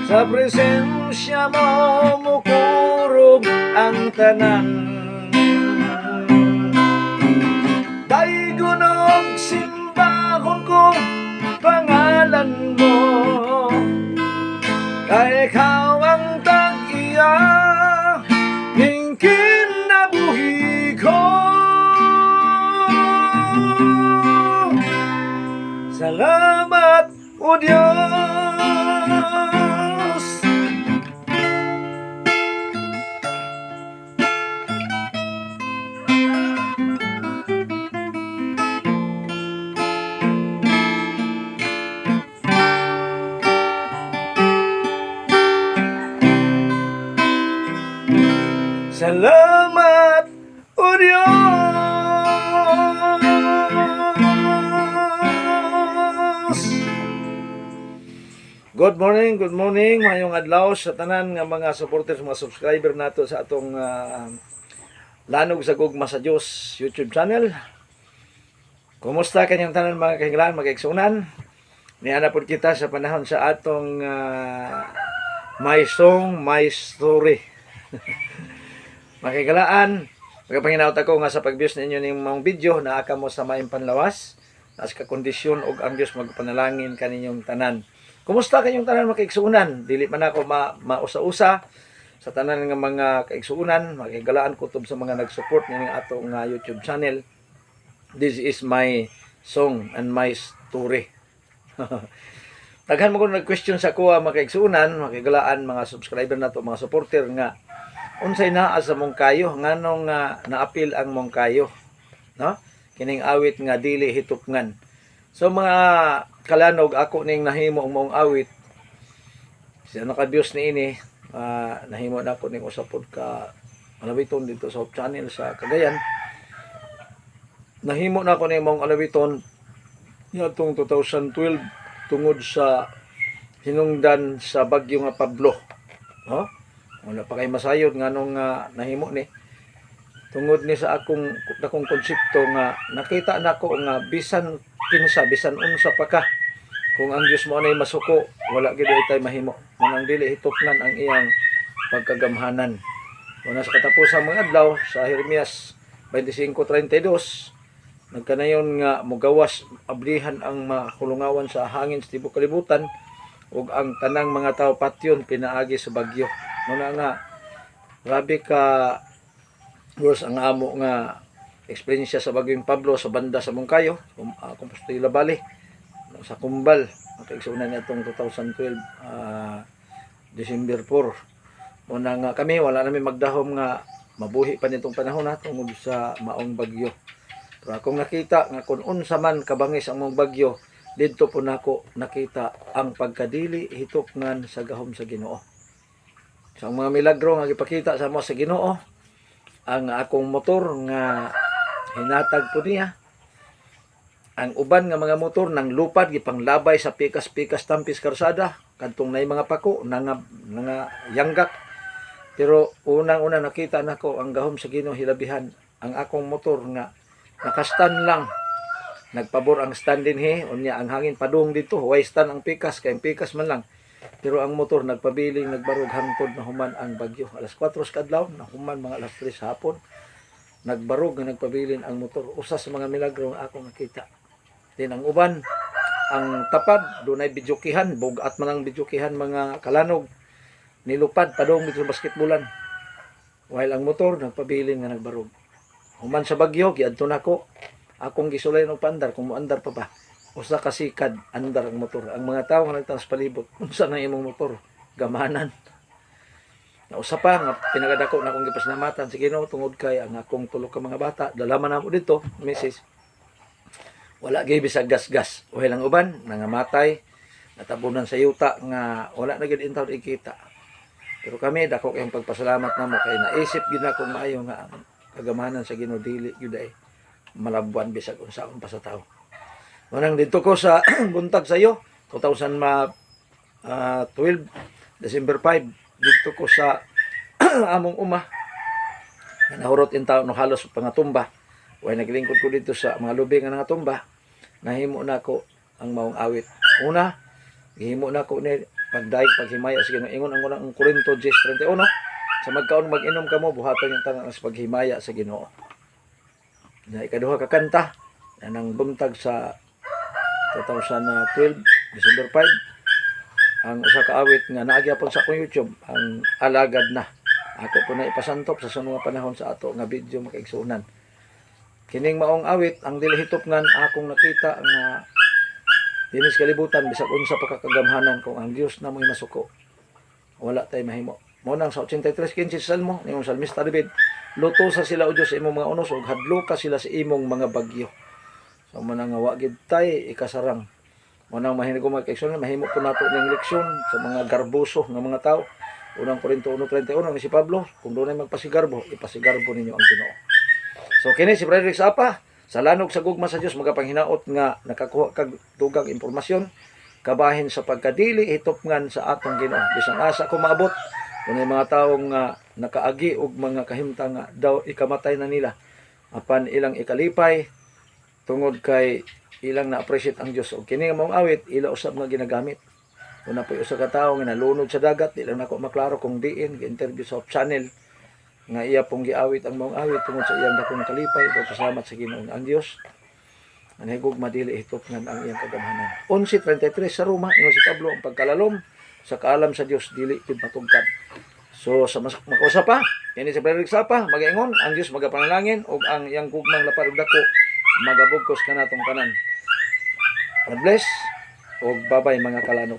Sa presensya mo mukurog ang tanan. Daygunog simbahon ko pangalan mo, kay ikaw ang tag-iya ning kinabuhi ko. Salamat o Diyos. Salamat o Diyos. Good morning, mayong adlaw sa tanan nga mga supporters, mga subscriber nato sa atong Lanog sa Gugma sa Diyos YouTube channel. Kumusta kanyang tanan mga kahigalan, mga kaigsunan? Niana po kita sa panahon sa atong my song, my story. Makigalaan, magpanginaot ako nga sa pag-views ninyo ng mga video na aka mo sa maayong panlawas, as ka kondisyon og ang Dios magpanalangin kaninyong tanan. Kumusta kanyong tanan mga kaigsuunan? Dili man ako mausa-usa sa tanan nga mga kaigsuunan. Makigalaan kutob sa mga nag-support ning atong YouTube channel. This is my song and my story. Daghan mo ko nag-question sa kuha mga kaigsuunan, makigalaan mga subscriber nato, mga supporter nga unsay naa sa mong kayo nganong naapil ang mong kayo, no? Kining awit nga dili hitupngan. So mga kalanog, ako ning nahimo ang mong awit. Siya naka-views ni ini, nahimo na ako ning usapod ka alawiton dito sa channel sa Cagayan. Nahimo na ako ning mong alawiton niadtong 2012 tungod sa hinungdan sa bagyo nga Pablo, no? Wala pa kay masayod nganong nahimo ni tungod ni sa akong konsepto nga nakita nako nga bisan kinsa bisan unsa pa ka kung ang Dios mo anay masuko, wala gid tay mahimo manang dili hitopnan ang iyang pagkagamhanan. Una sa katapusan mga adlaw sa Jeremias 25:32 nagkanayon nga mogawas ablihan ang makulungawan sa hangin sa tibuok kalibutan ug ang tanang mga tawo patyon pinaagi sa bagyo. Muna nga, grabe ka Diyos ang amo nga eksperyensya sa bagyong Pablo sa banda sa Moncayo, Compostela Valley, sa Kumbal. Makaigsunan niya itong 2012, December 4. Muna nga kami, wala namin magdahom nga mabuhi pa nitong panahon na tungod sa maong bagyo. Pero akong nakita nga kung unsa man kabangis ang mong bagyo, dito po nako nakita ang pagkadili hitopngan sa gahom sa Ginoo. Sa mga milagro nga gipakita sa mo sa Ginoo, ang akong motor nga hinatag po niya. Ang uban nga mga motor nang lupad gipanglabay sa pikas-pikas tampis karsada, kadtong nay mga pako nga yanggak. Pero unang-una nakita nako ang gahom sa Ginoo hilabihan ang akong motor nga nakastan lang. Nagpabor ang stand dinhi, unya ang hangin padung dito, way stand ang pikas kay pikas man lang. Pero ang motor nagpabiling nagbarog hangtod na human ang bagyo. Alas 4 sa kadlaw na human mga alas 3 hapon. Nagbarog nga nagpabilin ang motor. Usa sa mga milagro nga akong nakita. Din ang uban, ang tapad dunay bidyokihan, bugat man ang bidyokihan mga kalanog. Nilupad padong dito sa basketbolan. While ang motor nagpabilin nga nagbarog. Human sa bagyo giadto nako. Akong gisulay og pandar kung moandar pa ba. Usa ka sikad andar ang motor. Ang mga tawo nga nagtans palibot, unsa na imong motor? Gamanan. Na usa pa nga pinagadako na akong gipasalamatan sa Ginoo tungod kay ang akong tulo ka mga bata, dalaman namo dito, Mrs. Wala gyud bisag gas-gas. Uhay lang uban nangamatay, natabunan sa yuta nga wala na gyud intaw ikita. Pero kami dako kayong pagpasalamat namo kay naisip gyud na akong maayo nga ang kagamanan sa Ginoo dili gyud ay malabuan bisag unsaon pa sa tawo. Manang dito ko sa buntag sa iyo 2012 December 5 dito ko sa among uma nahurot in taon no halos pangatumba way naglingkod ko dito sa mga lubi nga nangatumba nahimo na ko ang maong awit. Una gihimo na ko ni pagdaig paghimaya sa Ginoo. Ingon ang unang Korinto 10:31, sa magkaon mag-inom kamo buhaton yung tanan sa paghimaya sa Ginoo. Na ikaduha ka kanta nang buntag sa 2012 December 5, ang usa ka awit nga naagyapon sa akong YouTube, ang Alagad Na. Ako po na ipasantop sa sunod nga panahon sa ato nga video makaigsunan. Kining maong awit ang dili hitopngan akong nakita nga dinis kalibutan bisag unsa pa kakagamhanan kung ang Dios na mo'y masuko. Wala tay mahimo. Mo nang sa 83:15 Salmo ning salmista David, luto sa sila o Dios sa imong mga unos ug hadlo ka sila sa imong mga bagyo. So man nga wa gid tay ikasarang. Mo nang mahinig ko mag-action mahimo ko nato ning leksyon sa mga garboso nga mga tao. Unang Korinto 1:31 ni si Pablo, kung dunay magpasigarbo, ipasigarbo ninyo ang Ginoo. So kini si Frederick Sapa, sa lanog sa gugma sa Dios magapanghinaot nga nakakuha kag dugang impormasyon kabahin sa pagkadili hitopngan sa atong Ginoo. Bisan asa ko maabot kung mga taong nakaagi og mga kahimtang nga daw ikamatay na nila apan ilang ikalipay tungod kay ilang na-appreciate ang Dios. O kini nga mong awit ila usab nga ginagamit. Una pa usa ka tawo nga nalunod sa dagat, di lang nako maklaro kung diin gi-interview sa channel nga iya pong giawit ang mong awit tungod sa iyang dakong kalipay o pasalamat sa Ginoo ang Dios. Anhigog madili hitopngan ang iyang kagamhanan. 11:33 sa Roma ingon si Pablo ang pagkalalom sa kaalam sa Dios dili gid matugkad. So sa makusa pa, kini si Frederick Sapa magaingon ang Dios magapanalangin ug ang iyang gugmang lapad ug dako magabugkos kanatong tanan. God bless ug bye-bye mga kalanog.